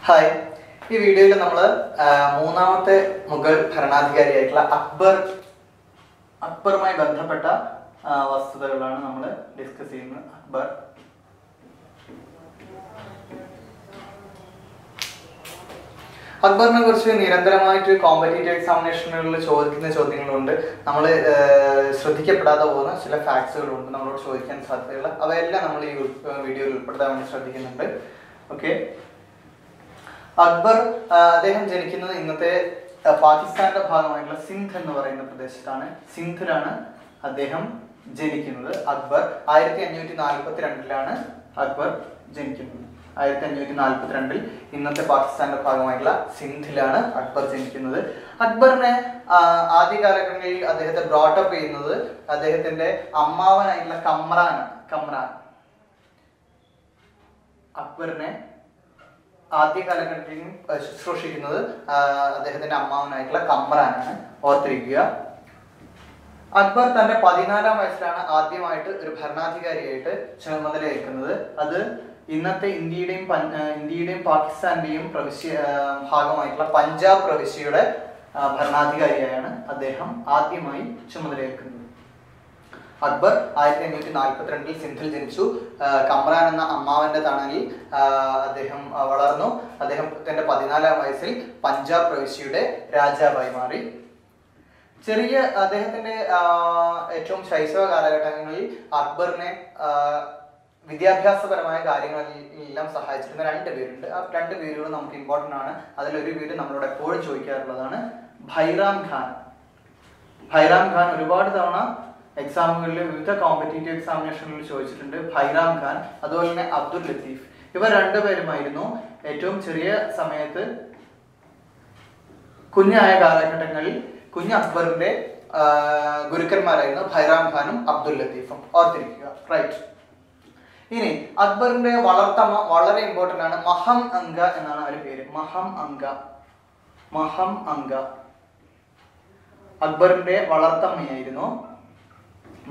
Hi, ഈ വീഡിയോയിൽ നമ്മൾ മൂന്നാമത്തെ മുഗൾ ഭരണാധികാരിയായിട്ടുള്ള അക്ബറുമായി ബന്ധപ്പെട്ട വസ്തുതകളാണ് നമ്മൾ ഡിസ്കസ് ചെയ്യുന്നത്. അക്ബറിനെ കുറിച്ച് നിരന്തരമായിട്ട് കോമ്പറ്റേറ്റീവ് എക്സാമിനേഷനുകളിൽ ചോദിക്കുന്ന ചോദ്യങ്ങളുണ്ട്. നമ്മൾ ശ്രദ്ധിക്കപ്പെടാതെ പോകുന്ന ചില ഫാക്ട്സുകളുണ്ട് നമ്മളോട് ചോദിക്കാൻ സാധ്യതയുള്ള, അവയെല്ലാം നമ്മൾ ഈ വീഡിയോയിൽ ഉൾപ്പെടുത്താൻ വേണ്ടി ശ്രദ്ധിക്കുന്നുണ്ട്. ഓക്കെ, അക്ബർ അദ്ദേഹം ജനിക്കുന്നത് ഇന്നത്തെ പാകിസ്ഥാന്റെ ഭാഗമായിട്ടുള്ള സിന്ധ് എന്ന് പറയുന്ന പ്രദേശത്താണ്. സിന്ധിലാണ് അദ്ദേഹം ജനിക്കുന്നത്. അക്ബർ 1542 അക്ബർ ജനിക്കുന്നത്. 1542 ഇന്നത്തെ പാകിസ്ഥാന്റെ ഭാഗമായിട്ടുള്ള സിന്ധിലാണ് അക്ബർ ജനിക്കുന്നത്. അക്ബറിനെ ആദ്യ കാലഘട്ടങ്ങളിൽ അദ്ദേഹത്തെ ബ്രോട്ടപ്പ് ചെയ്യുന്നത് അദ്ദേഹത്തിന്റെ അമ്മാവനായിട്ടുള്ള കമ്രാൻ. അക്ബറിനെ ആദ്യ കാലഘട്ടത്തിൽ ശുശ്രൂഷിക്കുന്നത് അദ്ദേഹത്തിന്റെ അമ്മാവനായിട്ടുള്ള കമ്രാനാണ്. ഓർത്തിരിക്കുക. അക്ബർ തന്റെ 14-ാം വയസ്സിലാണ് ആദ്യമായിട്ട് ഒരു ഭരണാധികാരിയായിട്ട് ചുമതലയേൽക്കുന്നത്. അത് ഇന്നത്തെ ഇന്ത്യയുടെയും പാകിസ്ഥാന്റെയും ഭാഗമായിട്ടുള്ള പഞ്ചാബ് പ്രവിശ്യയുടെ ഭരണാധികാരിയായാണ് അദ്ദേഹം ആദ്യമായി ചുമതലയേൽക്കുന്നത്. അക്ബർ 1542 സിന്ധിൽ ജനിച്ചു. കമ്രാൻ എന്ന അമ്മാവന്റെ തണലിൽ അദ്ദേഹം വളർന്നു. അദ്ദേഹത്തിന്റെ 14-ാം വയസ്സിൽ പഞ്ചാബ് പ്രവിശ്യയുടെ രാജാവായി മാറി. അദ്ദേഹത്തിന്റെ ഏറ്റവും ശൈശവ കാലഘട്ടങ്ങളിൽ അക്ബറിനെ വിദ്യാഭ്യാസപരമായ കാര്യങ്ങളെല്ലാം സഹായിച്ചിരുന്ന 2 പേരുണ്ട്. ആ 2 പേരുകൾ നമുക്ക് ഇമ്പോർട്ടൻ്റ് ആണ്. അതിലൊരു പേര് നമ്മളോട് എപ്പോഴും ചോദിക്കാറുള്ളതാണ് ഭൈറാം ഖാൻ. ഒരുപാട് തവണ എക്സാമുകളിൽ വിവിധ കോമ്പറ്റേറ്റീവ് എക്സാമിനേഷനുകളിൽ ചോദിച്ചിട്ടുണ്ട്. ഭൈറാം ഖാൻ, അതുപോലെ തന്നെ അബ്ദുൽ ലത്തീഫ്. ഇവർ 2 പേരുമായിരുന്നു ഏറ്റവും ചെറിയ സമയത്ത് കുഞ്ഞായ കാലഘട്ടങ്ങളിൽ കുഞ്ഞ് അക്ബറിന്റെ ഗുരുക്കന്മാരായിരുന്നു ഭൈറാം ഖാനും അബ്ദുൽ ലത്തീഫും. ഓർത്തിരിക്കുക. റൈറ്റ്. ഇനി അക്ബറിന്റെ വളർത്തമ്മ വളരെ ഇമ്പോർട്ടന്റ് ആണ്. മഹം അങ്ക എന്നാണ് അവരുടെ പേര്. മഹം അങ്ക അക്ബറിന്റെ വളർത്തമ്മയായിരുന്നു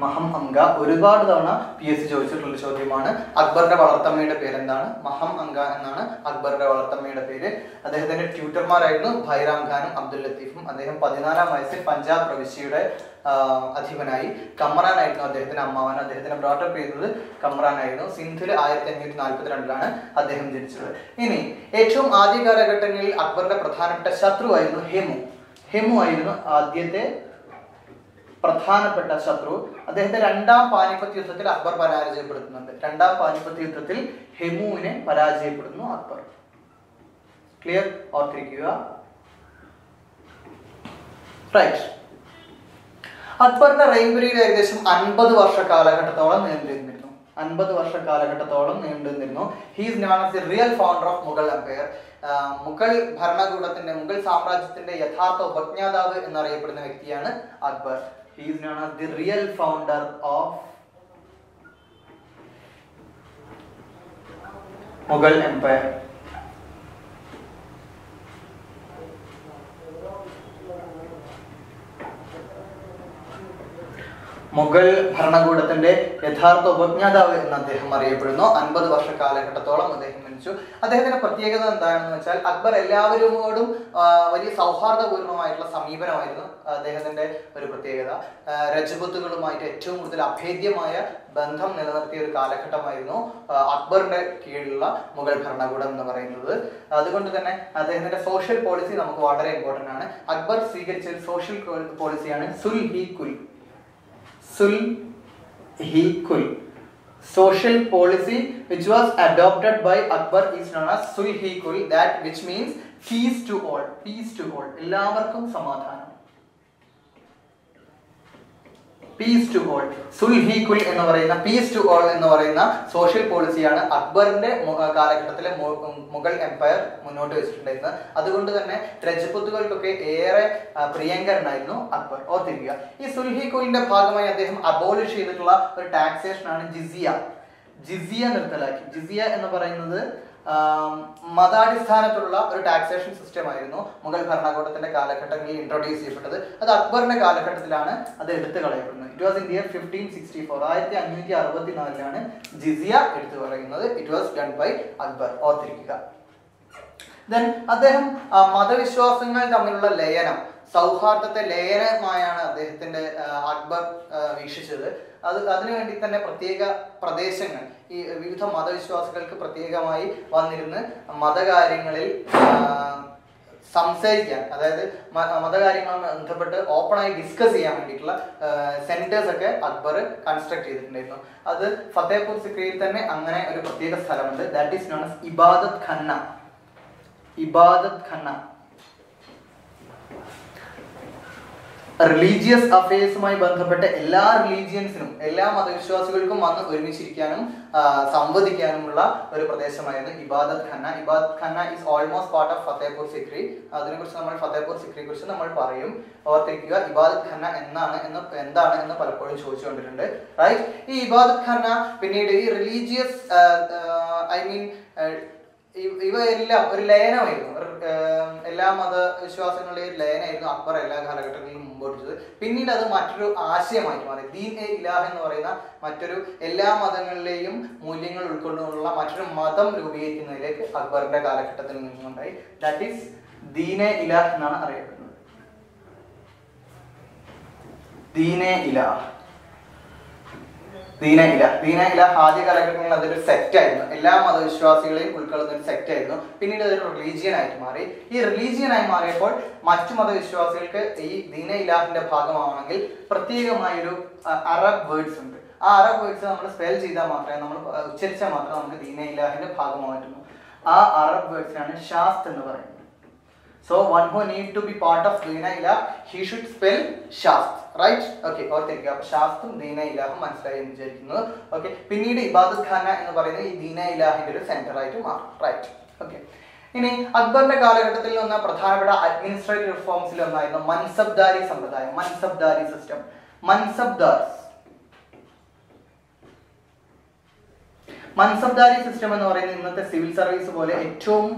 മഹം അങ്ക. ഒരുപാട് തവണ PSC ചോദിച്ചിട്ടുള്ള ചോദ്യമാണ്. അക്ബറിന്റെ വളർത്തമ്മയുടെ പേരെന്താണ്? മഹം അങ്ക എന്നാണ് അക്ബറിന്റെ വളർത്തമ്മയുടെ പേര്. അദ്ദേഹത്തിന്റെ ട്യൂട്ടർമാരായിരുന്നു ഭൈറാം ഖാനും അബ്ദുൽ ലത്തീഫും. അദ്ദേഹം 14-ാം വയസ്സിൽ പഞ്ചാബ് പ്രവിശ്യയുടെ അധിപനായി. കമ്രാനായിരുന്നു അദ്ദേഹത്തിന്റെ അമ്മാവൻ. അദ്ദേഹത്തിനെ ബ്രോട്ടപ്പ് ചെയ്തത് കമ്രാനായിരുന്നു. സിന്ധിൽ 1542 അദ്ദേഹം ജനിച്ചത്. ഇനി ഏറ്റവും ആദ്യ കാലഘട്ടങ്ങളിൽ അക്ബറിന്റെ പ്രധാനപ്പെട്ട ശത്രുവായിരുന്നു ഹെമു ആയിരുന്നു ആദ്യത്തെ പ്രധാനപ്പെട്ട ശത്രു. അദ്ദേഹത്തെ 2-ാം പാനിപ്പത്ത് യുദ്ധത്തിൽ അക്ബർ പരാജയപ്പെടുത്തുന്നുണ്ട്. 2-ാം പാനിപ്പത്ത് യുദ്ധത്തിൽ ഹെമുവിനെ പരാജയപ്പെടുന്നു അക്ബർ. ക്ലിയർ? ഓർത്തിരിക്കുക. റൈറ്റ്. അക്ബറിന്റെ റെയിൻ പീരീഡ് ഏകദേശം 50 വർഷ കാലഘട്ടത്തോളം നീണ്ടുനിന്നിരുന്നു. He is known as the real founder of Mughal empire. Mughal സാമ്രാജ്യത്തിന്റെ യഥാർത്ഥ ഉപജ്ഞാതാവ് എന്നറിയപ്പെടുന്ന വ്യക്തിയാണ് Akbar. He is known as the real founder of Mughal Empire. Mughal ഭരണകൂടത്തിന്റെ യഥാർത്ഥ ഉപജ്ഞാതാവ് എന്ന് അദ്ദേഹം അറിയപ്പെടുന്നു. 50 വർഷ കാലഘട്ടത്തോളം അദ്ദേഹം ജനിച്ചു. അദ്ദേഹത്തിന്റെ പ്രത്യേകത എന്താണെന്ന് വെച്ചാൽ അക്ബർ എല്ലാവരോടും വലിയ സൗഹാർദ്ദപൂർണമായിട്ടുള്ള സമീപനമായിരുന്നു അദ്ദേഹത്തിന്റെ ഒരു പ്രത്യേകത. രജപുത്തുകളുമായിട്ട് ഏറ്റവും കൂടുതൽ അഭേദ്യമായ ബന്ധം നിലനിർത്തിയ ഒരു കാലഘട്ടമായിരുന്നു അക്ബറിന്റെ കീഴിലുള്ള മുഗൾ ഭരണകൂടം എന്ന് പറയുന്നത്. അതുകൊണ്ട് തന്നെ അദ്ദേഹത്തിന്റെ സോഷ്യൽ പോളിസി നമുക്ക് വളരെ ഇമ്പോർട്ടന്റ് ആണ്. അക്ബർ സ്വീകരിച്ച ഒരു social പോളിസിയാണ് Social policy which was adopted by Akbar is known as Sulhi-Kul, that which means peace to all. എല്ലാവർക്കും സമാധാനം. Sulhi-Kul എന്ന് പറയുന്ന പീസ് ടു ഓൾ എന്ന് പറയുന്ന സോഷ്യൽ പോളിസിയാണ് അക്ബറിന്റെ കാലഘട്ടത്തിലെ മുഗൾ എംപയർ മുന്നോട്ട് വെച്ചിട്ടുണ്ടായിരുന്നത്. അതുകൊണ്ട് തന്നെ രജപുത്തുകൾക്കൊക്കെ ഏറെ പ്രിയങ്കരനായിരുന്നു അക്ബർ. ഓർത്തിരിക്കുക. ഈ സുൽഹി-കുലിന്റെ ഭാഗമായി അദ്ദേഹം അബോളിഷ് ചെയ്തിട്ടുള്ള ഒരു ടാക്സേഷൻ ആണ് ജിസിയ നിർത്തലാക്കി. ജിസിയ എന്ന് പറയുന്നത് മതാടിസ്ഥാനത്തിലുള്ള ഒരു ടാക്സേഷൻ സിസ്റ്റം ആയിരുന്നു മുഗൾ ഭരണകൂടത്തിന്റെ കാലഘട്ടങ്ങളിൽ ഇൻട്രൊഡ്യൂസ് ചെയ്യപ്പെട്ടത്. അത് അക്ബറിന്റെ കാലഘട്ടത്തിലാണ് അത് എടുത്തു കളയപ്പെടുന്നത്. It was in year 1564. 1564 jizya എടുത്തു പറയുന്നത്. It was done by Akbar. ഓർത്തിരിക്കുക. ദെൻ അദ്ദേഹം മതവിശ്വാസങ്ങൾ തമ്മിലുള്ള ലയനം, സൗഹാർദ്ദത്തെ ലയനമായാണ് അദ്ദേഹത്തിന്റെ അക്ബർ വീക്ഷിച്ചത്. അതിനുവേണ്ടി തന്നെ പ്രത്യേക പ്രദേശങ്ങൾ, ഈ വിവിധ മതവിശ്വാസികൾക്ക് പ്രത്യേകമായി വന്നിരുന്ന് മതകാര്യങ്ങളിൽ സംസാരിക്കാൻ, അതായത് മതകാര്യങ്ങളുമായി ബന്ധപ്പെട്ട് ഓപ്പണായി ഡിസ്കസ് ചെയ്യാൻ വേണ്ടിയിട്ടുള്ള സെന്റേഴ്സ് ഒക്കെ അക്ബർ കൺസ്ട്രക്ട് ചെയ്തിട്ടുണ്ടായിരുന്നു. അത് ഫത്തേപൂർ സിക്രിയിൽ തന്നെ അങ്ങനെ ഒരു പ്രത്യേക സ്ഥലമുണ്ട്. ദാറ്റ് ഈസ് നോൺ ആസ് ഇബാദത്ത് ഖന്ന. ഇബാദത്ത് ഖന്ന റിലീജിയസ് അഫയേഴ്സുമായി ബന്ധപ്പെട്ട എല്ലാ റിലീജിയൻസിനും, എല്ലാ മതവിശ്വാസികൾക്കും വന്ന് ഒരുമിച്ചിരിക്കാനും സംവദിക്കാനുമുള്ള ഒരു പ്രദേശമായിരുന്നു ഇബാദത്ത് ഖന്ന. ഇബാദത്ത് Khanna is almost part of Fatehpur Sikri. അതിനെക്കുറിച്ച് നമ്മൾ ഫത്തേപൂർ സിക്രിയെ കുറിച്ച് നമ്മൾ പറയും. ഓർത്തിരിക്കുക, ഇബാദത്ത് ഖന്ന എന്താണ് എന്ന് പലപ്പോഴും ചോദിച്ചുകൊണ്ടിട്ടുണ്ട്. റൈറ്റ്. ഈ ഇബാദത്ത് ഖന്ന പിന്നീട് ഈ റിലീജിയസ് ഇവയെല്ലാം ഒരു ലയനമായിരുന്നു. എല്ലാ മതവിശ്വാസങ്ങളുടെയും ഒരു ലയനമായിരുന്നു അക്ബർ എല്ലാ കാലഘട്ടങ്ങളിലും മുമ്പോട്ടത്. പിന്നീട് അത് മറ്റൊരു ആശയമായി മാറി. ദീൻ എ ഇലാഹ് എന്ന് പറയുന്ന മറ്റൊരു എല്ലാ മതങ്ങളിലെയും മൂല്യങ്ങൾ ഉൾക്കൊണ്ടുള്ള മറ്റൊരു മതം രൂപീകരിക്കുന്നതിലേക്ക് അക്ബറിന്റെ കാലഘട്ടത്തിൽ നിന്നുണ്ടായി. ദാറ്റ് ഈസ് ദീൻ എ ഇലാഹ് എന്നാണ് അറിയപ്പെടുന്നത്. ദീൻ എ ഇലാഹ്. ദീന ഇലാഹ് ആദ്യ കാലഘട്ടങ്ങളിൽ അതൊരു സെക്റ്റ് ആയിരുന്നു. എല്ലാ മതവിശ്വാസികളെയും ഉൾക്കൊള്ളുന്ന ഒരു സെക്റ്റ് ആയിരുന്നു. പിന്നീട് അതൊരു റിലീജിയൻ ആയിട്ട് മാറി. ഈ റിലീജിയൻ ആയി മാറിയപ്പോൾ മറ്റു മതവിശ്വാസികൾക്ക് ഈ ദീന ഇലാഹിന്റെ ഭാഗമാവണമെങ്കിൽ പ്രത്യേകമായൊരു അറബ് വേർഡ്സ് ഉണ്ട്. ആ അറബ് വേർഡ്സ് നമ്മൾ സ്പെൽ ചെയ്താൽ മാത്രമേ, നമ്മൾ ഉച്ചരിച്ചാൽ മാത്രമേ നമുക്ക് ദീന ഇലാഹിന്റെ ഭാഗമായിട്ടുള്ളൂ. ആ അറബ് വേർഡ്സിനാണ് ഷാസ്ത് എന്ന് പറയുന്നത്. So one who need to be part of Dina Ilah, he should spell Shast, right? Okay, ഓർത്തിരിക്കുക. അപ്പോൾ ഷാസ്തും ദീന ഇലാഹും മനസ്സിലായി എന്ന് വിചാരിക്കുന്നത്. ഓക്കെ. പിന്നീട് ഇബാദത്ത് ഖാന എന്ന് പറയുന്നത് ഈ ദീന ഇലാഹിന്റെ ഒരു സെന്റർ ആയിട്ട് മാറും. റൈറ്റ്. ഓക്കെ. ഇനി അക്ബറിന്റെ കാലഘട്ടത്തിൽ വന്ന പ്രധാനപ്പെട്ട അഡ്മിനിസ്ട്രേറ്റീവ് റിഫോംസിൽ ഒന്നായിരുന്നു മൻസബ്ദാരി സമ്പ്രദായം, മൻസബ്ദാരി സിസ്റ്റം. മൻസബ്ദാരി സിസ്റ്റം എന്ന് പറയുന്നത് ഇന്നത്തെ സിവിൽ സർവീസ് പോലെ ഏറ്റവും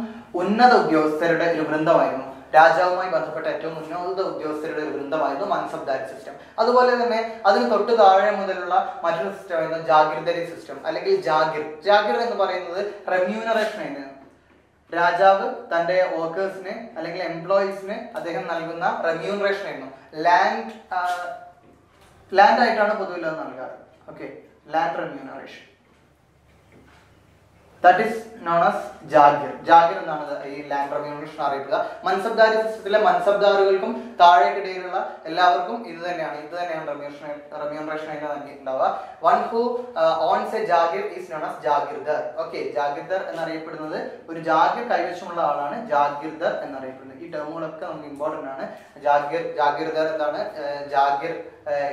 ഉന്നത ഉദ്യോഗസ്ഥരുടെ ഒരു വൃന്ദമായിരുന്നു. രാജാവുമായി ബന്ധപ്പെട്ട ഏറ്റവും ഉന്നത ഉദ്യോഗസ്ഥരുടെ ഒരു വൃന്ദമായിരുന്നു മൻസബ്ദാരി സിസ്റ്റം. അതുപോലെ തന്നെ അതിന് തൊട്ട് താഴെ മുതലുള്ള മറ്റൊരു സിസ്റ്റമായിരുന്നു ജാഗിർദാരി സിസ്റ്റം, അല്ലെങ്കിൽ ജാഗിർ എന്ന് പറയുന്നത് റെമ്യൂണറേഷൻ ആയിരുന്നു. രാജാവ് തന്റെ വർക്കേഴ്സിന് അല്ലെങ്കിൽ എംപ്ലോയീസിന് അദ്ദേഹം നൽകുന്ന റെമ്യൂണറേഷൻ ആയിരുന്നു. ലാൻഡ് ആയിട്ടാണ് പൊതുവിൽ അത് നൽകാറ്. Okay, land remuneration. That is known as jagir എന്നാണ് ഈ ലാൻഡ് റെമ്യൂണറേഷൻ അറിയപ്പെടുക. മൻസബ്ദാരി സിസ്റ്റത്തിലെ മൻസബ്ദാറുകൾക്കും താഴേക്കിടയിലുള്ള എല്ലാവർക്കും ഇത് തന്നെയാണ് റെമ്യൂണറേഷൻ ആയിട്ട് നൽകിയിട്ടുണ്ടാവുക. One who owns a jagir is known as jagirdar. Okay, jagirdar എന്നറിയപ്പെടുന്നത്, ഒരു ജാഗിർ കൈവശമുള്ള ആളാണ് ജാഗിർദാർ എന്നറിയപ്പെടുന്നത്. ഈ ടേമുകളൊക്കെ നമുക്ക് ഇമ്പോർട്ടന്റ് ആണ്. ജാഗിർദാർ എന്താണ്, ജാഗിർ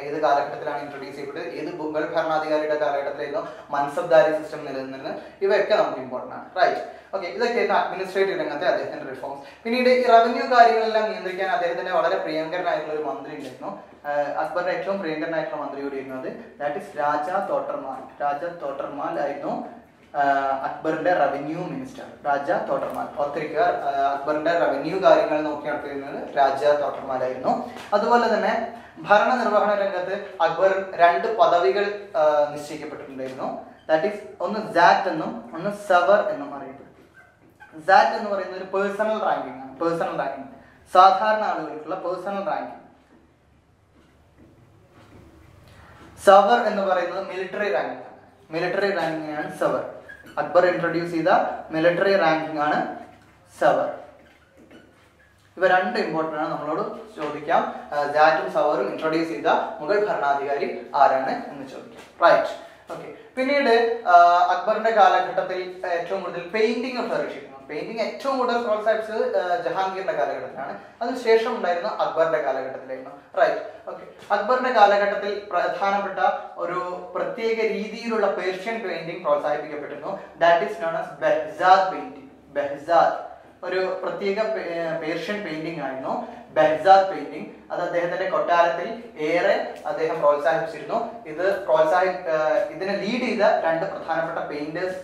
ഏത് കാലഘട്ടത്തിലാണ് ഇൻട്രൊഡ്യൂസ് ചെയ്യപ്പെട്ടത്, ഏത് മുഗൾ ഭരണാധികാരിയുടെ കാലഘട്ടത്തിലായിരുന്നു മൻസബ്ദാരി സിസ്റ്റം നിലനിന്നിരുന്നത്, ഇവയൊക്കെ നമുക്ക് ഇമ്പോർട്ടന്റ് ആണ്. റൈറ്റ്. ഓക്കെ, ഇതൊക്കെയായിരുന്നു അഡ്മിനിസ്ട്രേറ്റീവ് രംഗത്തെ അദ്ദേഹത്തിന്റെ റിഫോംസ്. പിന്നീട് ഈ റവന്യൂ കാര്യങ്ങളെല്ലാം നിയന്ത്രിക്കാൻ അദ്ദേഹത്തിന്റെ വളരെ പ്രിയങ്കരനായിട്ടുള്ള ഒരു മന്ത്രി ഉണ്ടായിരുന്നു. അക്ബറിന്റെ ഏറ്റവും പ്രിയങ്കരനായിട്ടുള്ള മന്ത്രി കൂടിയായിരുന്നു അത്. ദാറ്റ് ഈസ് രാജാ തോട്ടർമാൽ ആയിരുന്നു അക്ബറിന്റെ റവന്യൂ മിനിസ്റ്റർ. രാജാ തോട്ടർമാൽ. ഓർത്തിരിക്കുക, അക്ബറിന്റെ റവന്യൂ കാര്യങ്ങൾ നോക്കി നടത്തിയിരുന്നത് രാജാ തോട്ടർമാലായിരുന്നു. അതുപോലെ തന്നെ ഭരണനിർവഹണ രംഗത്ത് അക്ബർ 2 പദവികൾ നിശ്ചയിക്കപ്പെട്ടിട്ടുണ്ടായിരുന്നു. ദാറ്റ് ഈസ് ഒന്ന് സാറ്റ് എന്നും ഒന്ന് സവർ എന്നും അറിയപ്പെടും. സാറ്റ് എന്ന് പറയുന്നത് ഒരു പേഴ്സണൽ റാങ്കിങ് ആണ്. സാധാരണ ആളുകൾക്കുള്ള പേഴ്സണൽ റാങ്കിങ്. സവർ എന്ന് പറയുന്നത് മിലിറ്ററി റാങ്കിങ് ആണ് സവർ. അക്ബർ ഇൻട്രൊഡ്യൂസ് ചെയ്ത മിലിറ്ററി റാങ്കിങ് ആണ് സവർ. ഇവ 2 ഇമ്പോർട്ടൻ്റ് ആണ്, നമ്മളോട് ചോദിക്കാം. സാറ്റും സവറും ഇൻട്രൊഡ്യൂസ് ചെയ്ത മുഗൾ ഭരണാധികാരി ആരാണ് എന്ന് ചോദിക്കാം. റൈറ്റ്. ഓക്കെ. പിന്നീട് അക്ബറിന്റെ കാലഘട്ടത്തിൽ ഏറ്റവും കൂടുതൽ പെയിന്റിംഗ് ഫ്ലറിഷ്. പെയിന്റിംഗ് ഏറ്റവും കൂടുതൽ പ്രോത്സാഹിപ്പിച്ചത് ജഹാംഗീറിന്റെ കാലഘട്ടത്തിലാണ്. അതിനുശേഷം ഉണ്ടായിരുന്ന അക്ബറിന്റെ കാലഘട്ടത്തിലായിരുന്നു. റൈറ്റ്. ഓക്കെ. അക്ബറിന്റെ കാലഘട്ടത്തിൽ പ്രധാനപ്പെട്ട ഒരു പ്രത്യേക രീതിയിലുള്ള പേർഷ്യൻ പെയിന്റിംഗ് പ്രോത്സാഹിപ്പിക്കപ്പെട്ടിരുന്നു. That is known as Behzad painting. Behzad ഒരു പ്രത്യേക പേർഷ്യൻ പെയിന്റിംഗ് ആയിരുന്നു ബെഹ്സാദ് പെയിന്റിംഗ്. അത് അദ്ദേഹത്തിന്റെ കൊട്ടാരത്തിൽ ഏറെ അദ്ദേഹം പ്രോത്സാഹിപ്പിച്ചിരുന്നു. ഇതിനെ ലീഡ് ചെയ്ത 2 പ്രധാനപ്പെട്ട പെയിന്റേഴ്സ്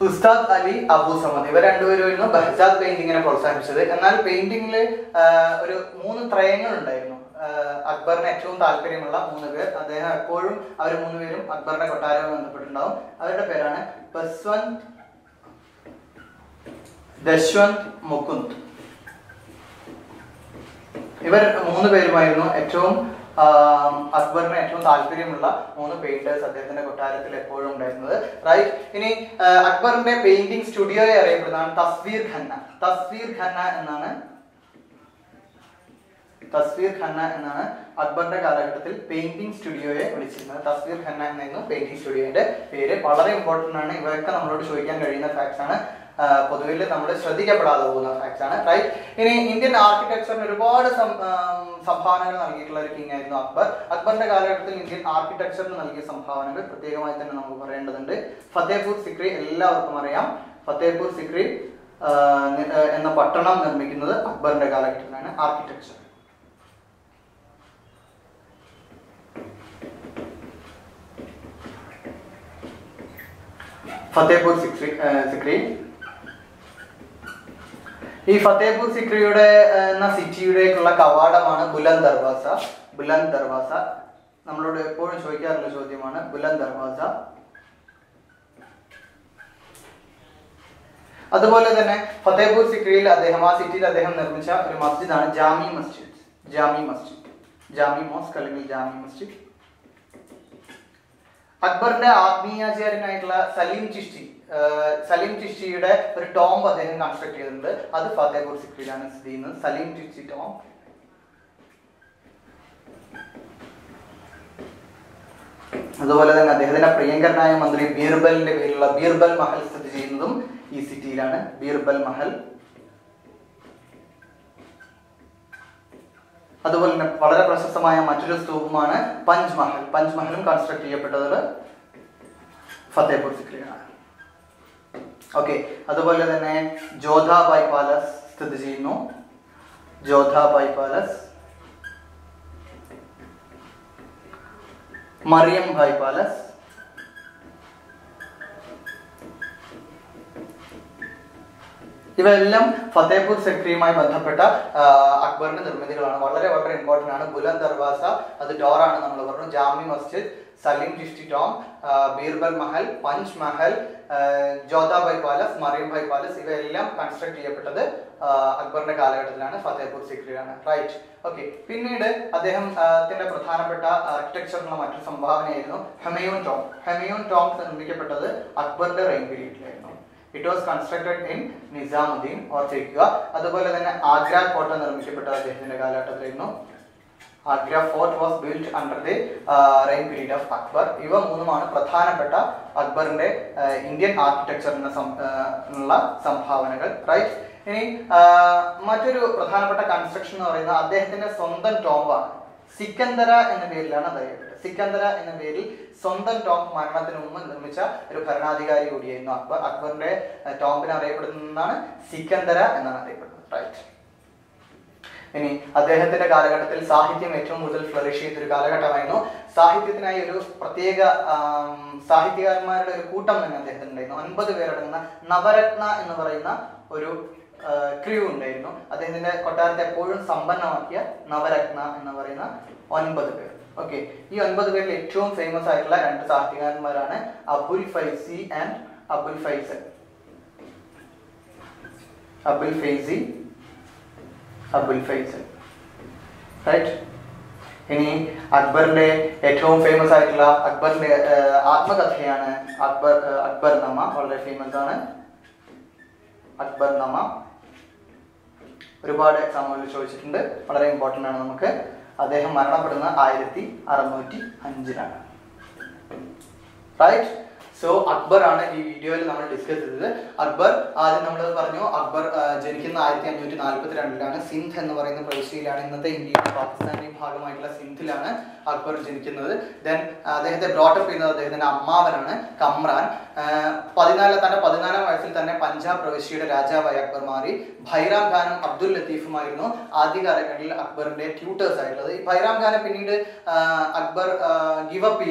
ഉസ്താദ് അലി, അബു സമദ്, ഇവർ 2 പേരുമായിരുന്നു ബെഹ്സാദ് പെയിന്റിങ്ങിനെ പ്രോത്സാഹിപ്പിച്ചത്. എന്നാൽ പെയിന്റിങ്ങിൽ ഒരു 3 ത്രയങ്ങൾ ഉണ്ടായിരുന്നു. അക്ബറിന് ഏറ്റവും താല്പര്യമുള്ള 3 പേർ. അദ്ദേഹം എപ്പോഴും അവർ 3 പേരും അക്ബറിന്റെ കൊട്ടാരവുമായി ബന്ധപ്പെട്ടിട്ടുണ്ടാവും. അവരുടെ പേരാണ് ബസ്വന്ത്, ദശ്വന്ത് മുകുന്ദ്. ഇവർ 3 പേരുമായിരുന്നു ഏറ്റവും അക്ബറിന് ഏറ്റവും താല്പര്യമുള്ള 3 പെയിന്റേഴ്സ് അദ്ദേഹത്തിന്റെ കൊട്ടാരത്തിൽ എപ്പോഴും ഉണ്ടായിരുന്നത്. റൈറ്റ്. ഇനി അക്ബറിന്റെ പെയിന്റിംഗ് സ്റ്റുഡിയോയെ അറിയപ്പെടുന്നതാണ് തസ്വീർ ഖന്ന. തസ്വീർ ഖന്ന എന്നാണ് അക്ബറിന്റെ കാലഘട്ടത്തിൽ പെയിന്റിംഗ് സ്റ്റുഡിയോയെ വിളിച്ചിരുന്നത്. തസ്വീർ ഖന്ന എന്നായിരുന്നു പെയിന്റിംഗ് സ്റ്റുഡിയോയുടെ പേര്. വളരെ ഇമ്പോർട്ടന്റ് ആണ്. ഇവയൊക്കെ നമ്മളോട് ചോദിക്കാൻ കഴിയുന്ന ഫാക്ട്സ് ആണ്. പൊതുവിൽ നമ്മൾ ശ്രദ്ധിക്കപ്പെടാതെ പോകുന്ന ഫാക്ട്സ് ആണ്. റൈറ്റ്. ഇനി ഇന്ത്യൻ ആർക്കിടെക്ചറിന് ഒരുപാട് സംഭാവനകൾ നൽകിയിട്ടുള്ള ഒരു കിങ് ആയിരുന്നു അക്ബർ. അക്ബറിന്റെ കാലഘട്ടത്തിൽ ഇന്ത്യൻ ആർക്കിടെക്ചറിന് നൽകിയ സംഭാവനകൾ പ്രത്യേകമായി തന്നെ നമുക്ക് പറയേണ്ടതുണ്ട്. ഫത്തേപൂർ സിക്രി എല്ലാവർക്കും അറിയാം. ഫത്തേപൂർ സിക്രി എന്ന പട്ടണം നിർമ്മിക്കുന്നത് അക്ബറിന്റെ കാലഘട്ടത്തിലാണ്. ആർക്കിടെക്ചർ ഫത്തേപൂർ സിക്രി. ഈ ഫത്തേപൂർ സിക്രിയുടെ എന്ന സിറ്റിയുടേക്കുള്ള കവാടമാണ് ബുലന്ദ് ദർവാസ. ബുലന്ദ് ദർവാസ നമ്മളോട് എപ്പോഴും ചോദിക്കാറുള്ള ചോദ്യമാണ്. ബുലന്ദ് ദർവാസ. അതുപോലെ തന്നെ ഫത്തേപൂർ സിക്രിയിൽ ആ സിറ്റിയിൽ അദ്ദേഹം നിർമ്മിച്ച ഒരു മസ്ജിദാണ് ജാമി മസ്ജിദ്. ജാമി മോസ്ക് അല്ലെങ്കിൽ ജാമി മസ്ജിദ്. അക്ബറിന്റെ ആത്മീയാചാര്യനായിട്ടുള്ള സലീം ചിഷ്ടിയുടെ ഒരു ടോംബ് അദ്ദേഹം കൺസ്ട്രക്ട് ചെയ്തിട്ടുണ്ട്. അത് ഫത്തേപൂർ സിക്രിയിലാണ് സ്ഥിതി ചെയ്യുന്നത്. സലീം ചിഷ്ടി ടോംബ്. അതുപോലെ തന്നെ അദ്ദേഹത്തിന്റെ പ്രിയങ്കരനായ മന്ത്രി ബീർബലിന്റെ പേരിലുള്ള ബീർബൽ മഹൽ സ്ഥിതി ചെയ്യുന്നതും ഈ സിറ്റിയിലാണ്. ബീർബൽ മഹൽ. അതുപോലെ തന്നെ വളരെ പ്രശസ്തമായ മറ്റൊരു സ്തൂപമാണ് പഞ്ച്മഹൽ. പഞ്ച്മഹലും കൺസ്ട്രക്ട് ചെയ്യപ്പെട്ടത് ഫത്തേപൂർ സിക്രിയിലാണ്. ഓക്കെ. അതുപോലെ തന്നെ ജോധാബായ് പാലസ് സ്ഥിതി ചെയ്യുന്നു. ജോധാബായ് പാലസ്. മറിയം ഭായ് പാലസ്. ഇവയെല്ലാം ഫത്തേപൂർ സിക്രിയുമായി ബന്ധപ്പെട്ട അക്ബറിന്റെ നിർമ്മിതികളാണ്. വളരെ വളരെ ഇമ്പോർട്ടന്റ് ആണ്. ബുലന്ദ് ദർവാസ അത് ഡോറാണ് നമ്മൾ പറഞ്ഞു. Jami Masjid, Salim Chishti tomb, Birbal Mahal, Panch Mahal, Jodhabai palace, Mariam Bhai palace ഇവയെല്ലാം കൺസ്ട്രക്ട് ചെയ്യപ്പെട്ടത് അക്ബറിന്റെ കാലഘട്ടത്തിലാണ്. ഫത്തേപൂർ സിക്രിയാണ്. റൈറ്റ്. ഓക്കെ. പിന്നീട് അദ്ദേഹത്തിന്റെ പ്രധാനപ്പെട്ട ആർക്കിടെക്ചറിനുള്ള മറ്റൊരു സംഭാവനയായിരുന്നു ഹുമയൂൺ ടോംബ്. ഹുമയൂൺ ടോംബ് നിർമ്മിക്കപ്പെട്ടത് അക്ബറിന്റെ റെയിൻ പീരീഡിലായിരുന്നു. It was constructed in Nizamuddin. ഓർത്തിരിക്കുക. അതുപോലെ തന്നെ ആഗ്ര കോട്ട നിർമ്മിക്കപ്പെട്ട അദ്ദേഹത്തിന്റെ കാലഘട്ടത്തിലായിരുന്നു. Agra fort was built under the reign period of Akbar. ഇവ 3മാണ് പ്രധാനപ്പെട്ട അക്ബറിന്റെ ഇന്ത്യൻ ആർക്കിടെക്ചറിനുള്ള സംഭാവനകൾ. റൈറ്റ്. ഇനി മറ്റൊരു പ്രധാനപ്പെട്ട കൺസ്ട്രക്ഷൻ എന്ന് പറയുന്നത് അദ്ദേഹത്തിന്റെ സ്വന്തം ടോംബാണ്. സിക്കന്ദര എന്ന പേരിലാണ് അറിയപ്പെട്ടത്. സിക്കന്ദര എന്ന പേരിൽ സ്വന്തം ടോംബ് മരണത്തിന് മുമ്പ് നിർമ്മിച്ച ഒരു ഭരണാധികാരി കൂടിയായിരുന്നു അക്ബർ. അക്ബറിന്റെ ടോംബിനെ അറിയപ്പെടുന്നതാണ് സിക്കന്ദര എന്നാണ് അറിയപ്പെടുന്നത്. റൈറ്റ്. ഇനി അദ്ദേഹത്തിന്റെ കാലഘട്ടത്തിൽ സാഹിത്യം ഏറ്റവും കൂടുതൽ ഫ്ലറിഷ് ചെയ്തൊരു കാലഘട്ടമായിരുന്നു. സാഹിത്യത്തിനായി ഒരു പ്രത്യേക സാഹിത്യകാരന്മാരുടെ ഒരു കൂട്ടം തന്നെ അദ്ദേഹത്തിനുണ്ടായിരുന്നു. 9 പേരടങ്ങുന്ന നവരത്ന എന്ന് പറയുന്ന ഒരു ക്രൂ ഉണ്ടായിരുന്നു. അദ്ദേഹത്തിന്റെ കൊട്ടാരത്തെ എപ്പോഴും സമ്പന്നമാക്കിയ നവരത്ന എന്ന് പറയുന്ന 9 പേർ. ഓക്കെ. ഈ 9 പേരിൽ ഏറ്റവും ഫേമസ് ആയിട്ടുള്ള 2 സാഹിത്യകാരന്മാരാണ് അബുൽ ഫൈസി ആൻഡ് അബുൽ ഫൈസൽ. അബുൽ ഫൈസൽ. റൈറ്റ്. ഇനി അക്ബറിന്റെ ഏറ്റവും ഫേമസ് ആയിട്ടുള്ള അക്ബറിന്റെ ആത്മകഥയാണ് അക്ബർനാമ. വളരെ ഫേമസ് ആണ് അക്ബർനാമ. ഒരുപാട് എക്സാമുകളിൽ ചോദിച്ചിട്ടുണ്ട്. വളരെ ഇമ്പോർട്ടന്റ് ആണ് നമുക്ക്. അദ്ദേഹം മരണപ്പെടുന്നത് 1605-ലാണ്. റൈറ്റ്. സോ അക്ബർ ആണ് ഈ വീഡിയോയിൽ നമ്മൾ ഡിസ്കസ് ചെയ്തത്. അക്ബർ ആദ്യം നമ്മൾ പറഞ്ഞു അക്ബർ ജനിക്കുന്ന 1542-ലാണ്. സിന്ധ് എന്ന് പറയുന്ന പ്രവിശ്യയിലാണ്. ഇന്നത്തെ ഇന്ത്യയുടെ പാകിസ്ഥാന്റെയും ഭാഗമായിട്ടുള്ള സിന്ധിലാണ് അക്ബർ ജനിക്കുന്നത്. ദെൻ അദ്ദേഹത്തെ ബ്രോട്ടപ്പ് ചെയ്യുന്നത് അദ്ദേഹത്തിന്റെ അമ്മാവനാണ് കമ്രാൻ. തന്റെ 14-ാം വയസ്സിൽ തന്നെ പഞ്ചാബ് പ്രവിശ്യയുടെ രാജാവായി അക്ബർ മാറി. ഭൈറാം ഖാനും അബ്ദുൽ ലത്തീഫുമായിരുന്നു ആദ്യകാലങ്ങളിൽ അക്ബറിന്റെ ട്യൂട്ടേഴ്സ് ആയിട്ടുള്ളത്. ഈ ഭൈറാം ഖാനെ പിന്നീട് അക്ബർ ഗിവപ്പ്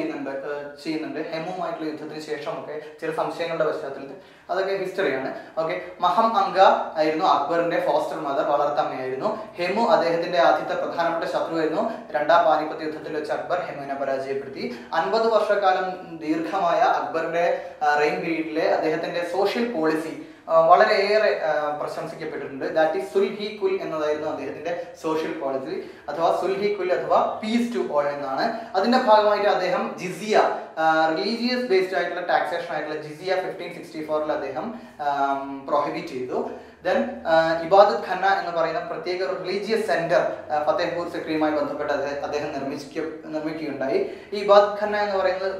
ചെയ്യുന്നുണ്ട് ഹെമുമായിട്ടുള്ള യുദ്ധത്തിന് ശേഷമൊക്കെ ചില സംശയങ്ങളുടെ പശ്ചാത്തലത്തിൽ. അതൊക്കെ ഹിസ്റ്ററിയാണ്. ഓക്കെ. മഹം അങ്ക ആയിരുന്നു അക്ബറിന്റെ ഫോസ്റ്റർ മദർ, വളർത്തമ്മയായിരുന്നു. ഹെമു അദ്ദേഹത്തിന്റെ ആദ്യത്തെ പ്രധാനപ്പെട്ട ശത്രുവായിരുന്നു. 2ാം പാനിപ്പത്ത് യുദ്ധത്തിൽ വെച്ച് അക്ബർ ഹെമുവിനെ പരാജയപ്പെടുത്തി. 50 വർഷക്കാലം ദീർഘമായ അക്ബറിന്റെ റെയിൻ പീരീഡിലെ അദ്ദേഹത്തിന്റെ സോഷ്യൽ പോളിസി വളരെയേറെ പ്രശംസിക്കപ്പെട്ടിട്ടുണ്ട്. ദാറ്റ് ഈസ് സുൽഹി കുൽ എന്നതായിരുന്നു അദ്ദേഹത്തിന്റെ സോഷ്യൽ പോളിസി, അഥവാ സുൽഹി കുൽ അഥവാ പീസ് ടു ഓൾ എന്നാണ്. അതിന്റെ ഭാഗമായിട്ട് അദ്ദേഹം ജിസിയ, റിലീജിയസ് ബേസ്ഡ് ആയിട്ടുള്ള ടാക്സേഷൻ ആയിട്ടുള്ള ജിസിയ 1564 അദ്ദേഹം പ്രൊഹിബിറ്റ് ചെയ്തു. ദെൻ ഇബാദത്ത് ഖന്ന എന്ന് പറയുന്ന പ്രത്യേക റിലീജിയസ് സെന്റർ ഫത്തേപൂർ സിക്രിയുമായി ബന്ധപ്പെട്ട് അദ്ദേഹം നിർമ്മിക്കുകയുണ്ടായി. ഈ ഇബാദത്ത് ഖന്ന എന്ന് പറയുന്നത്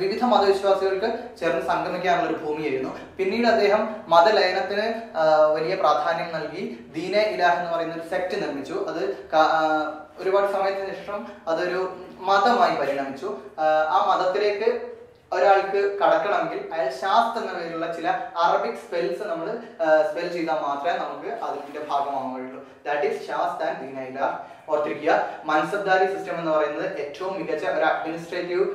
വിവിധ മതവിശ്വാസികൾക്ക് ചേർന്ന് സംഗമിക്കാനുള്ള ഒരു ഭൂമിയായിരുന്നു. പിന്നീട് അദ്ദേഹം മതലയനത്തിന് വലിയ പ്രാധാന്യം നൽകി ദീനെ ഇലാഹ് എന്ന് പറയുന്ന ഒരു സെക്ട് നിർമ്മിച്ചു. അത് ഒരുപാട് സമയത്തിന് ശേഷം അതൊരു മതമായി പരിണമിച്ചു. ആ മതത്തിലേക്ക് ഒരാൾക്ക് കടക്കണമെങ്കിൽ അയാൾ ഷാസ്ത് എന്ന പേരിലുള്ള ചില അറബിക് സ്പെൽസ് നമ്മൾ സ്പെൽ ചെയ്താൽ മാത്രമേ നമുക്ക് അതിന്റെ ഭാഗമാകാൻ കഴിയുള്ളൂ. ദാറ്റ് ഈസ് ഷാസ്ത് ആൻഡ് ദീന ഇലാഹ്. ഓർത്തിരിക്കുക, മൻസബ്ദാരി സിസ്റ്റം എന്ന് പറയുന്നത് ഏറ്റവും മികച്ച ഒരു അഡ്മിനിസ്ട്രേറ്റീവ്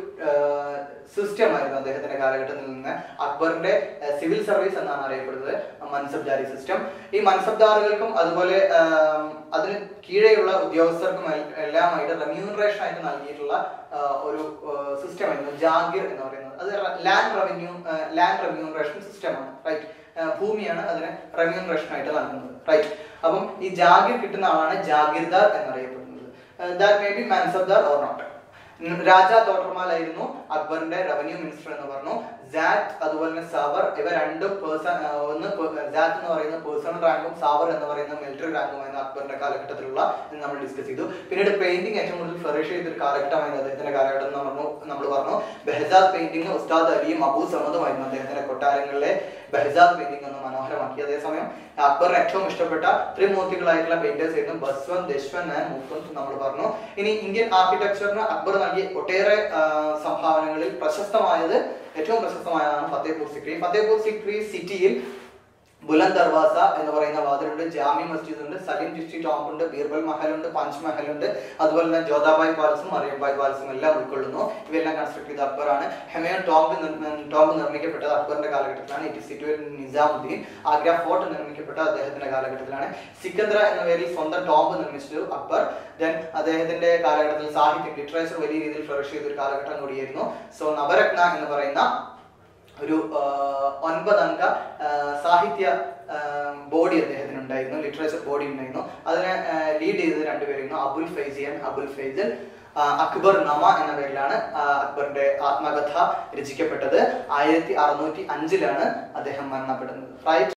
സിസ്റ്റം ആയിരുന്നു അദ്ദേഹത്തിന്റെ കാലഘട്ടത്തിൽ നിന്ന്. അക്ബറിന്റെ സിവിൽ സർവീസ് എന്നാണ് അറിയപ്പെടുന്നത് മൻസബ്ദാരി സിസ്റ്റം. ഈ മൻസബ്ദാറുകൾക്കും അതുപോലെ അതിന് കീഴെയുള്ള ഉദ്യോഗസ്ഥർക്കും എല്ലാമായിട്ട് റെമ്യൂണറേഷൻ ആയിട്ട് നൽകിയിട്ടുള്ള ഒരു സിസ്റ്റം ആയിരുന്നു ജാഗിർ എന്ന് പറയുന്നത്. അത് ലാൻഡ് റെമ്യൂണറേഷൻ സിസ്റ്റമാണ്. റൈറ്റ്, ഭൂമിയാണ് അതിന് റെമ്യൂണറേഷൻ ആയിട്ട് നൽകുന്നത്. റൈറ്റ്, അപ്പം ഈ ജാഗിർ കിട്ടുന്ന ആളാണ് ജാഗിർദാർ എന്നറിയപ്പെടുന്നത്. That may be mansabdar or not. Raja തോട്ടർമാലായിരുന്നു അക്ബറിന്റെ റവന്യൂ മിനിസ്റ്റർ എന്ന് പറഞ്ഞു. സാറ്റ് അതുപോലെ തന്നെ സാവർ, ഇവ രണ്ടും ഒന്ന് സാറ്റ് എന്ന് പറയുന്ന പേഴ്സണൽ റാങ്കും സാവർ എന്ന് പറയുന്ന മിലിറ്ററി റാങ്കുമായിരുന്നു അക്ബറിന്റെ കാലഘട്ടത്തിലുള്ള നമ്മൾ ഡിസ്കസ് ചെയ്തു. പിന്നീട് പെയിന്റിംഗ് ഏറ്റവും കൂടുതൽ ഫ്ലറിഷ് ചെയ്തൊരു കാലഘട്ടമായിരുന്നു അദ്ദേഹത്തിന്റെ കാലഘട്ടം നമ്മൾ പറഞ്ഞു. ബെഹസാദ് പെയിന്റിംഗ് ഉസ്താദ് അലിയും അബൂ സമദുമായിരുന്നു അദ്ദേഹത്തിന്റെ കൊട്ടാരങ്ങളിലെ ബെഹസാദ് പെയിന്റിംഗ് ഒന്ന് മനോഹരമാക്കി. അതേസമയം അക്ബറിന് ഏറ്റവും ഇഷ്ടപ്പെട്ട ത്രിമൂർത്തികളായിട്ടുള്ള പെയിന്റേഴ്സ് ആയിരുന്നു ബസ്വന്ത്, ദശ്വന്ത് ആൻഡ് മുകുന്ദ് നമ്മൾ പറഞ്ഞു. ഇനി ഇന്ത്യൻ ആർക്കിടെക്ചറിന് അക്ബർ നൽകിയ ഒട്ടേറെ സംഭാവനകളിൽ ഏറ്റവും പ്രശസ്തമായതാണ് ഫത്തേപൂർ സിക്രി. ഫത്തേപൂർ സിക്രി സിറ്റിയിൽ ബുലന്ദ് ദർവാസ എന്ന് പറയുന്ന വാതിലുണ്ട്, ജാമി മസ്ജിദ് ഉണ്ട്, സലീം ചിഷ്ടി ടോംബ് ഉണ്ട്, ബീർബൽ മഹലുണ്ട്, പഞ്ച് മഹലുണ്ട്, അതുപോലെ തന്നെ ജോധാബായ് പാലസും മറിയംബായ് പാലസും എല്ലാം ഉൾക്കൊള്ളുന്നു. ഇവയെല്ലാം കൺസ്ട്രക്ട് ചെയ്ത അക്ബറാണ്. ഹെമയൻ ടോംബ് നിർമ്മിക്കപ്പെട്ടത് അക്ബറിന്റെ കാലഘട്ടത്തിലാണ്. It is situated in Nizamuddin. Agra fort നിർമ്മിക്കപ്പെട്ട അദ്ദേഹത്തിന്റെ കാലഘട്ടത്തിലാണ്. സിക്കന്ദ്ര എന്ന പേരിൽ സ്വന്തം ടോംബ് നിർമ്മിച്ചത് അക്ബർ. ദെൻ അദ്ദേഹത്തിന്റെ കാലഘട്ടത്തിൽ സാഹിത്യം, ലിറ്ററേച്ചർ വലിയ രീതിയിൽ ഫ്ലറിഷ് ചെയ്ത ഒരു കാലഘട്ടം കൂടിയായിരുന്നു. സോ നവരത്ന എന്ന് പറയുന്ന ഒരു 9 അംഗ സാഹിത്യ ബോഡി അദ്ദേഹത്തിന് ഉണ്ടായിരുന്നു, ലിറ്ററേച്ചർ ബോഡി ഉണ്ടായിരുന്നു. അതിനെ ലീഡ് ചെയ്തത് രണ്ടുപേരായിരുന്നു, അബുൽ ഫൈസി ആൻഡ് അബുൽ ഫൈസൽ. അക്ബർ നമ എന്ന പേരിലാണ് അക്ബറിന്റെ ആത്മകഥ രചിക്കപ്പെട്ടത്. 1605 അദ്ദേഹം മരണപ്പെടുന്നത്. റൈറ്റ്.